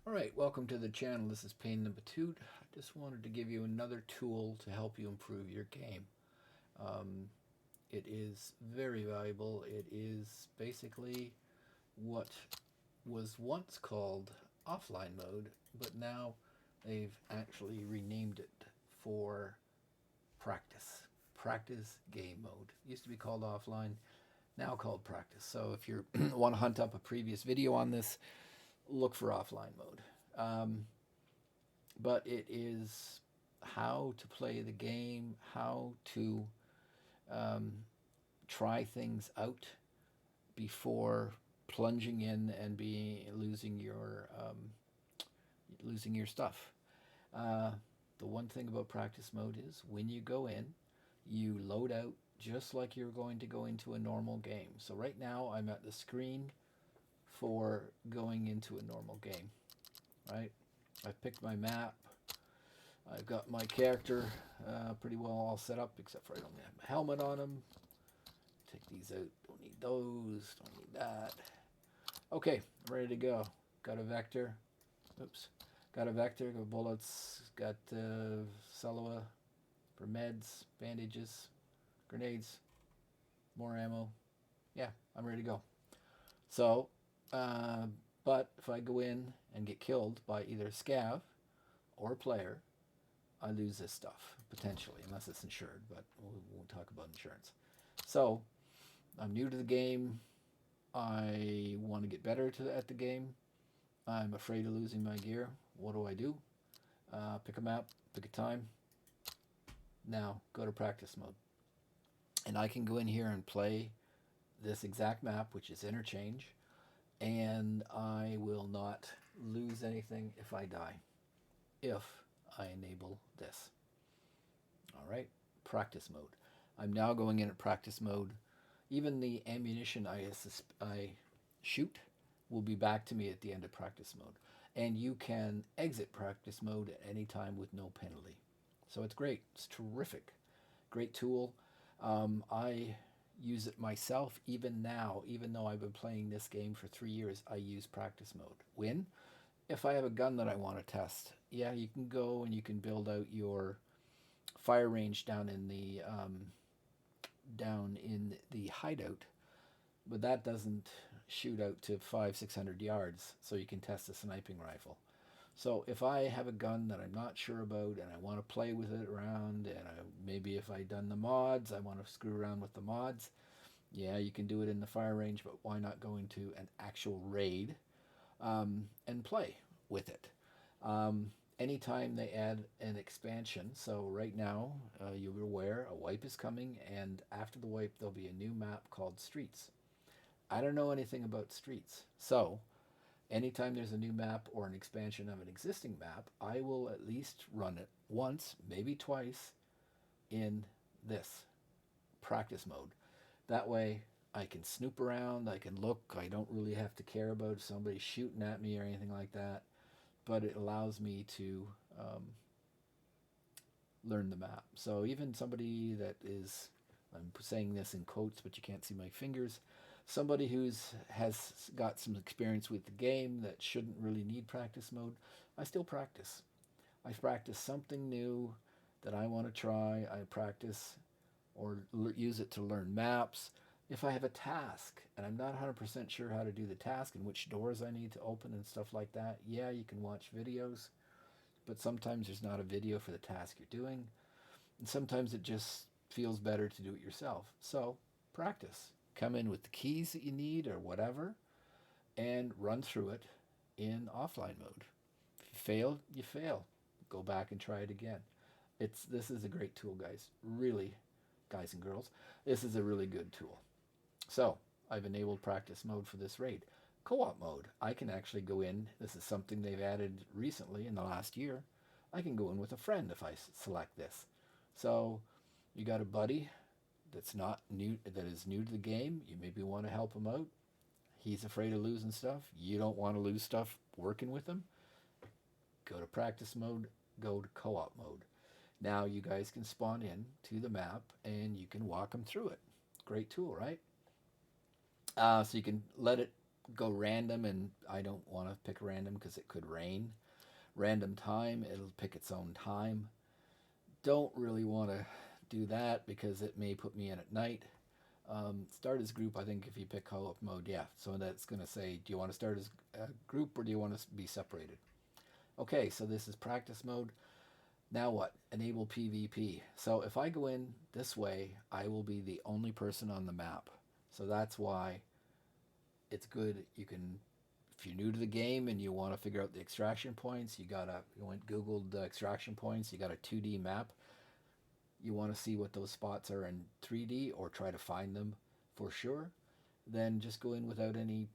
Alright, welcome to the channel. This is Pain Number 2. I just wanted to give you another tool to help you improve your game. Um, it is very valuable. It is basically what was once called offline mode, but now they've actually renamed it for practice. Practice game mode. It used to be called offline, now called practice. So if you want to hunt up a previous video on this, look for offline mode. But it is how to play the game, how to um, try things out before plunging in and be losing your stuff. Uh, the one thing about practice mode is when you go in, you load out just like you're going to go into a normal game. So right now I'm at the screen for going into a normal game, right? I've picked my map. I've got my character pretty well all set up, except for I don't have my helmet on him. Take these out. Don't need those. Don't need that. Okay, ready to go. Got a vector. Oops. Got a vector. Got bullets. Got Cellula for meds, bandages, grenades, more ammo. Yeah, I'm ready to go. So, uh, but if I go in and get killed by either a scav or a player, I lose this stuff potentially, unless it's insured. But we won't talk about insurance. So I'm new to the game. I want to get better at the game. I'm afraid of losing my gear. What do? Pick a map, pick a time. Now go to practice mode, and I can go in here and play this exact map, which is interchange, and I will not lose anything if I die, if I enable this. All right, practice mode. I'm now going in at practice mode. Even the ammunition I shoot will be back to me at the end of practice mode. And you can exit practice mode at any time with no penalty. So it's great. It's terrific. Great tool. I use it myself even now, even though I've been playing this game for 3 years. I use practice mode. When? If I have a gun that I want to test, yeah, you can go and you can build out your fire range down in the hideout, but that doesn't shoot out to 500-600 yards, so you can test a sniping rifle. So if I have a gun that I'm not sure about and I want to play with it around, and maybe if I done the mods, I want to screw around with the mods. Yeah, you can do it in the fire range, but why not go into an actual raid and play with it? Anytime they add an expansion, so right now you're aware a wipe is coming, and after the wipe there'll be a new map called Streets. I don't know anything about Streets, so anytime there's a new map or an expansion of an existing map, I will at least run it once, maybe twice, in this practice mode. That way I can snoop around, I can look, I don't really have to care about if somebody's shooting at me or anything like that, but it allows me to um, learn the map. So even somebody that is, I'm saying this in quotes, but you can't see my fingers, somebody who's has got some experience with the game that shouldn't really need practice mode, I still practice. I practice something new that I want to try. I practice or use it to learn maps. If I have a task and I'm not 100% sure how to do the task and which doors I need to open and stuff like that, yeah, you can watch videos, but sometimes there's not a video for the task you're doing, and sometimes it just feels better to do it yourself. So practice. Come in with the keys that you need or whatever, and run through it in offline mode. If you fail, you fail. Go back and try it again. This is a great tool, guys. Really, guys and girls, this is a really good tool. So I've enabled practice mode for this raid. Co-op mode, I can actually go in. This is something they've added recently in the last year. I can go in with a friend if I select this. So you got a buddy that's not new, that is new to the game. You maybe want to help him out. He's afraid of losing stuff. You don't want to lose stuff working with him. Go to practice mode. Go to co-op mode. Now you guys can spawn in to the map and you can walk them through it. Great tool, right? So you can let it go random, and I don't want to pick random because it could rain. Random time, it'll pick its own time. Don't really want to do that because it may put me in at night. Start as group, I think if you pick co-op mode, yeah. So that's going to say, do you want to start as a group or do you want to be separated? Okay, so this is practice mode. Now what? Enable PvP. So if I go in this way, I will be the only person on the map. So that's why it's good. You can, if you're new to the game and you want to figure out the extraction points, you went Googled extraction points, you got a 2D map. You want to see what those spots are in 3D or try to find them for sure, then just go in without any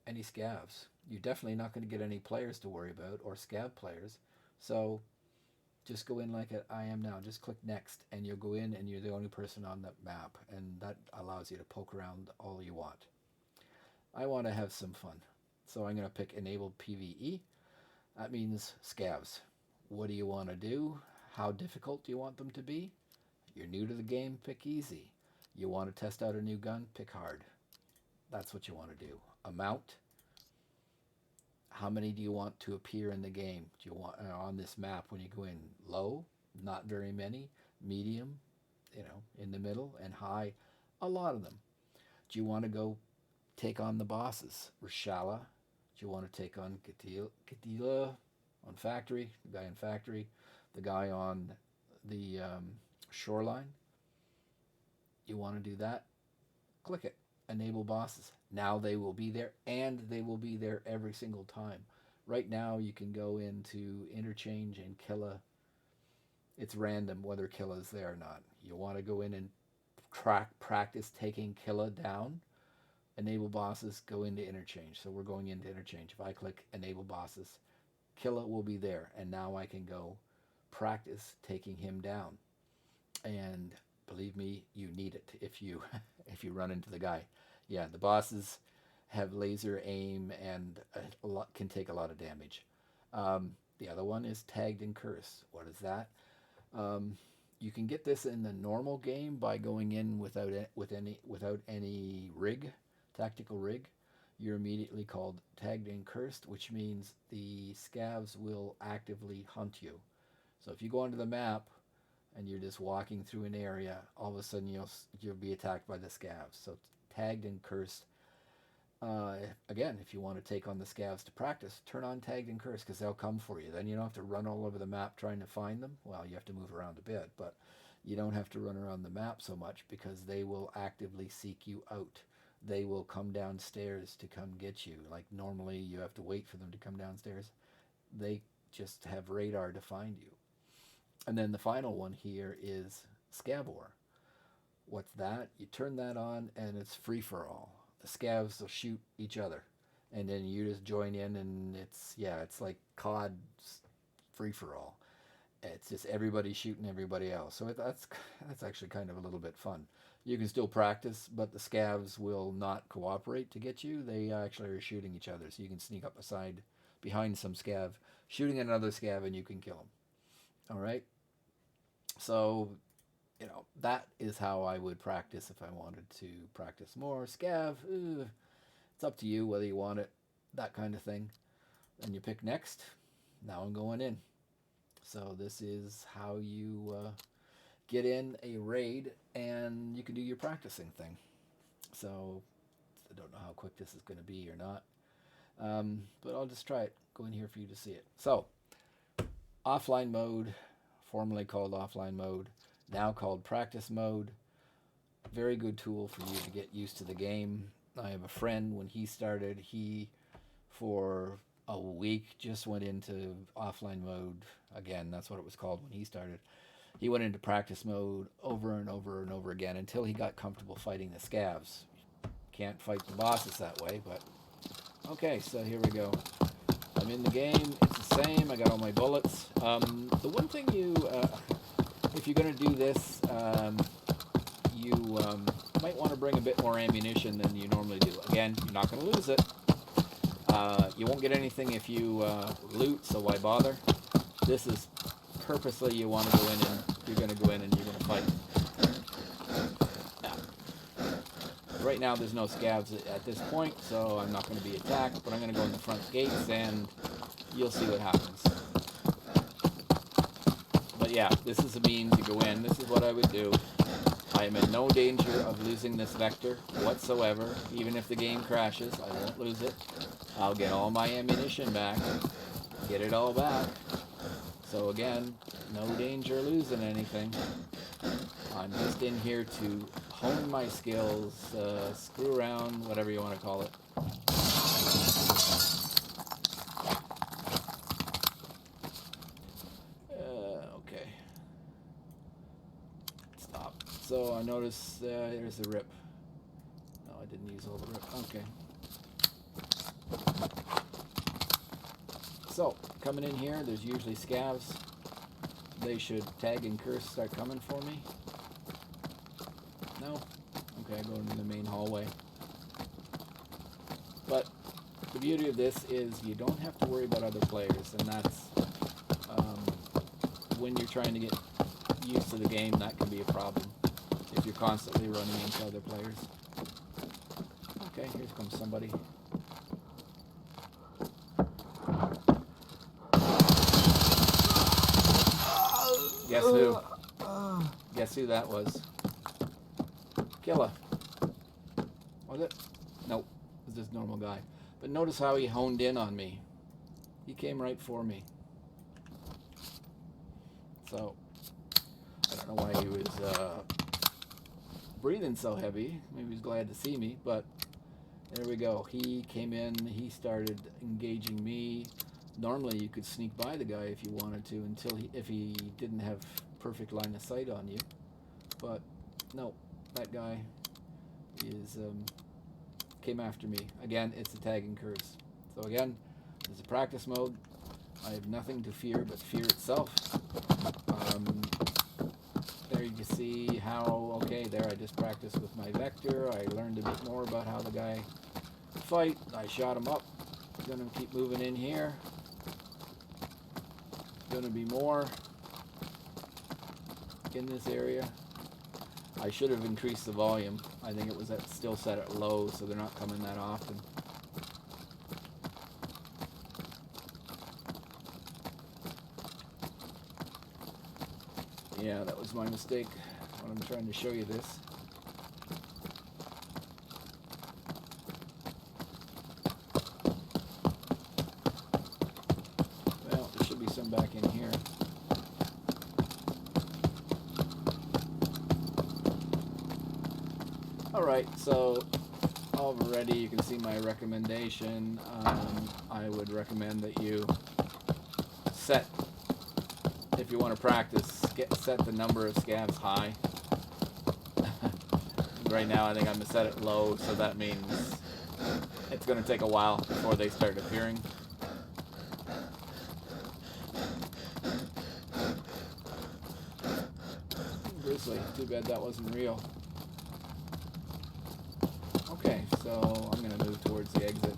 scavs. You're definitely not going to get any players to worry about or scav players. So just go in like I am now. Just click next and you'll go in and you're the only person on the map, and that allows you to poke around all you want. I want to have some fun. So I'm going to pick enable PvE. That means scavs. What do you want to do? How difficult do you want them to be? You're new to the game, pick easy. You want to test out a new gun, pick hard. That's what you want to do. Amount. How many do you want to appear in the game? Do you want on this map when you go in? Low, not very many. Medium, in the middle, and high, a lot of them. Do you want to go take on the bosses? Reshala. Do you want to take on Katila on Factory, the guy in Factory, the guy on the shoreline? You want to do that? Click it. Enable bosses. Now they will be there, and they will be there every single time. Right now you can go into interchange and Killa. It's random whether Killa is there or not. You want to go in and practice taking Killa down. Enable bosses, go into interchange. So we're going into interchange. If I click enable bosses, Killa will be there, and now I can go practice taking him down. And believe me, you need it if you run into the guy. Yeah, the bosses have laser aim and can take a lot of damage. The other one is tagged and cursed. What is that? You can get this in the normal game by going in without any rig, tactical rig. You're immediately called tagged and cursed, which means the scavs will actively hunt you. So if you go onto the map and you're just walking through an area, all of a sudden you'll be attacked by the scavs. So tagged and cursed. Again, if you want to take on the scavs to practice, turn on tagged and cursed because they'll come for you. Then you don't have to run all over the map trying to find them. Well, you have to move around a bit, but you don't have to run around the map so much because they will actively seek you out. They will come downstairs to come get you. Like normally you have to wait for them to come downstairs. They just have radar to find you. And then the final one here is Scavor. What's that? You turn that on and it's free for all. The scavs will shoot each other, and then you just join in, and it's like COD free for all. It's just everybody shooting everybody else. So that's actually kind of a little bit fun. You can still practice, but the scavs will not cooperate to get you. They actually are shooting each other, so you can sneak up behind some scav, shooting another scav, and you can kill them. All right. So, that is how I would practice if I wanted to practice more. Scav, it's up to you whether you want it, that kind of thing. Then you pick next. Now I'm going in. So this is how you get in a raid, and you can do your practicing thing. So I don't know how quick this is going to be or not, but I'll just try it. Go in here for you to see it. So offline mode, formerly called offline mode, now called practice mode. Very good tool for you to get used to the game. I have a friend, when he started, he for a week just went into offline mode again. That's what it was called when he started. He went into practice mode over and over and over again until he got comfortable fighting the scavs. Can't fight the bosses that way, but okay, so here we go. I'm in the game. It's the same. I got all my bullets. The one thing if you're going to do this, you might want to bring a bit more ammunition than you normally do. Again, you're not going to lose it. You won't get anything if you loot, so why bother? This is purposely you want to go in, and you're going to go in and you're going to fight. Now, Right now there's no scavs at this point, so I'm not going to be attacked, but I'm going to go in the front gates and you'll see what happens. But yeah, this is a means to go in. This is what I would do. I am in no danger of losing this vector whatsoever. Even if the game crashes, I won't lose it. I'll get all my ammunition back. Get it all back. So again, no danger losing anything. I'm just in here to hone my skills, screw around, whatever you want to call it. Okay. Stop. So I notice there's a rip. No, I didn't use all the rip. Okay. So, coming in here, there's usually scavs. They should tag and curse start coming for me. No? Okay, I go into the main hallway. But the beauty of this is you don't have to worry about other players, and that's when you're trying to get used to the game, that can be a problem if you're constantly running into other players. Okay, here comes somebody. Guess who? Guess who that was? Killer. Was it? Nope. It was just a normal guy. But notice how he honed in on me. He came right for me. So, I don't know why he was breathing so heavy. Maybe he was glad to see me, but there we go. He came in, he started engaging me. Normally you could sneak by the guy if you wanted to, if he didn't have perfect line of sight on you. But no, that guy came after me. Again, it's a tag and curse. So again, there's a practice mode. I have nothing to fear but fear itself. There you can see how, okay, there I just practiced with my vector. I learned a bit more about how the guy fight. I shot him up. Gonna keep moving in here. Gonna be more in this area. I should have increased the volume. I think it was still set at low, so they're not coming that often. Yeah, that was my mistake when I'm trying to show you this. Well, there should be some back in here. Alright, so already you can see my recommendation. I would recommend that you set, if you want to practice, set the number of scavs high. Right now I think I'm set it low, so that means it's going to take a while before they start appearing. Grizzly, too bad that wasn't real. Okay, so I'm going to move towards the exit.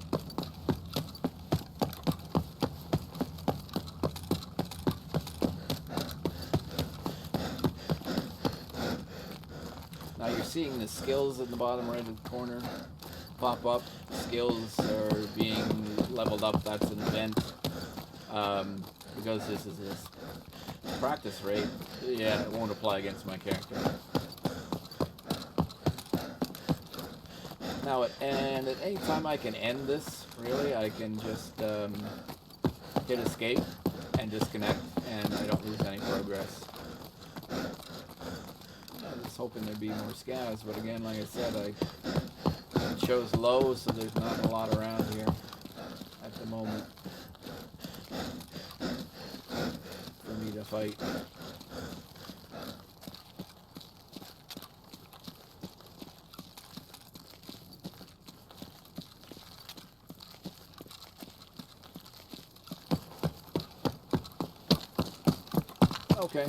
Now you're seeing the skills in the bottom right of the corner pop up. Skills are being leveled up. That's an event. Because this is a practice rate, yeah, it won't apply against my character. Now, and at any time I can end this, really, I can just hit escape and disconnect, and I don't lose any progress. I was hoping there'd be more scavs, but again, like I said, I chose low, so there's not a lot around here at the moment for me to fight. Okay.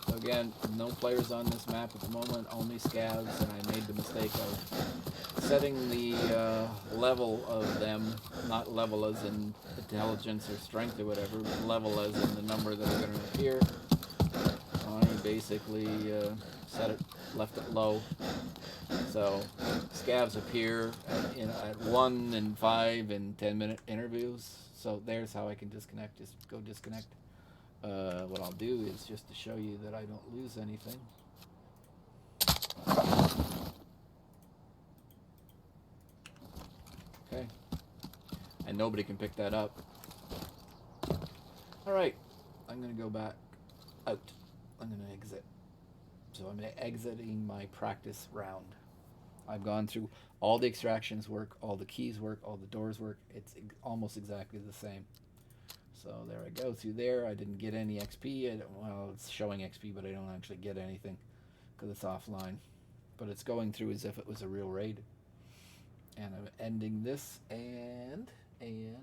So again, no players on this map at the moment, only scavs, and I made the mistake of setting the level of them, not level as in intelligence or strength or whatever, but level as in the number that are going to appear. I basically left it low. So scavs appear at 1 and 5 and 10-minute interviews. So there's how I can disconnect. Just go disconnect. What I'll do is just to show you that I don't lose anything. Okay. And nobody can pick that up. Alright. I'm going to go back out. I'm going to exit. So I'm exiting my practice round. I've gone through all the extractions work, all the keys work, all the doors work. It's almost exactly the same. So there I go through there. I didn't get any XP. Well, it's showing XP, but I don't actually get anything because it's offline. But it's going through as if it was a real raid. And I'm ending this and there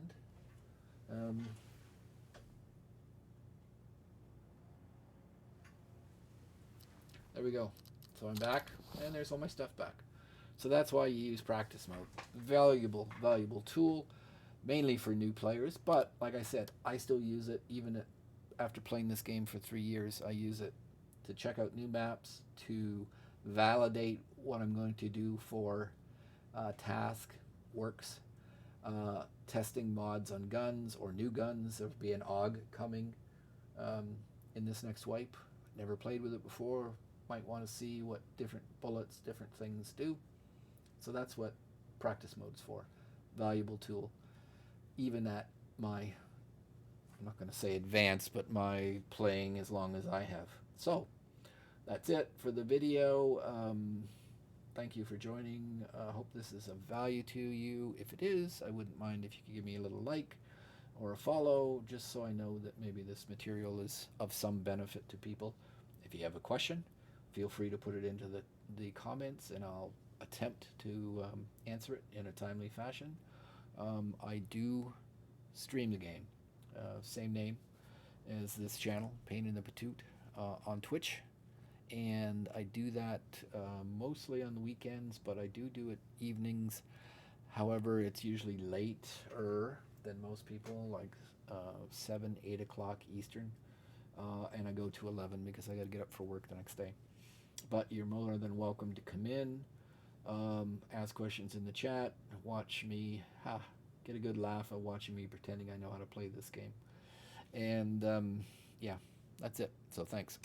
we go. So I'm back, and there's all my stuff back. So that's why you use practice mode. Valuable tool, mainly for new players. But like I said, I still use it even after playing this game for 3 years. I use it to check out new maps, to validate what I'm going to do for task works, testing mods on guns or new guns. There'll be an AUG coming in this next wipe. Never played with it before. Might want to see what different bullets, different things do. So that's what practice mode's for. Valuable tool. Even at my, I'm not going to say advanced, but my playing as long as I have. So that's it for the video. Thank you for joining. I hope this is of value to you. If it is, I wouldn't mind if you could give me a little like or a follow, just so I know that maybe this material is of some benefit to people. If you have a question, feel free to put it into the comments, and I'll attempt to answer it in a timely fashion. I do stream the game, same name as this channel, Pain in the Patoot, on Twitch, and I do that mostly on the weekends, but I do it evenings. However, it's usually later than most people, like 7, 8 o'clock Eastern, and I go to 11 because I got to get up for work the next day. But you're more than welcome to come in, ask questions in the chat, watch me get a good laugh at watching me pretending I know how to play this game. And yeah, that's it. So thanks.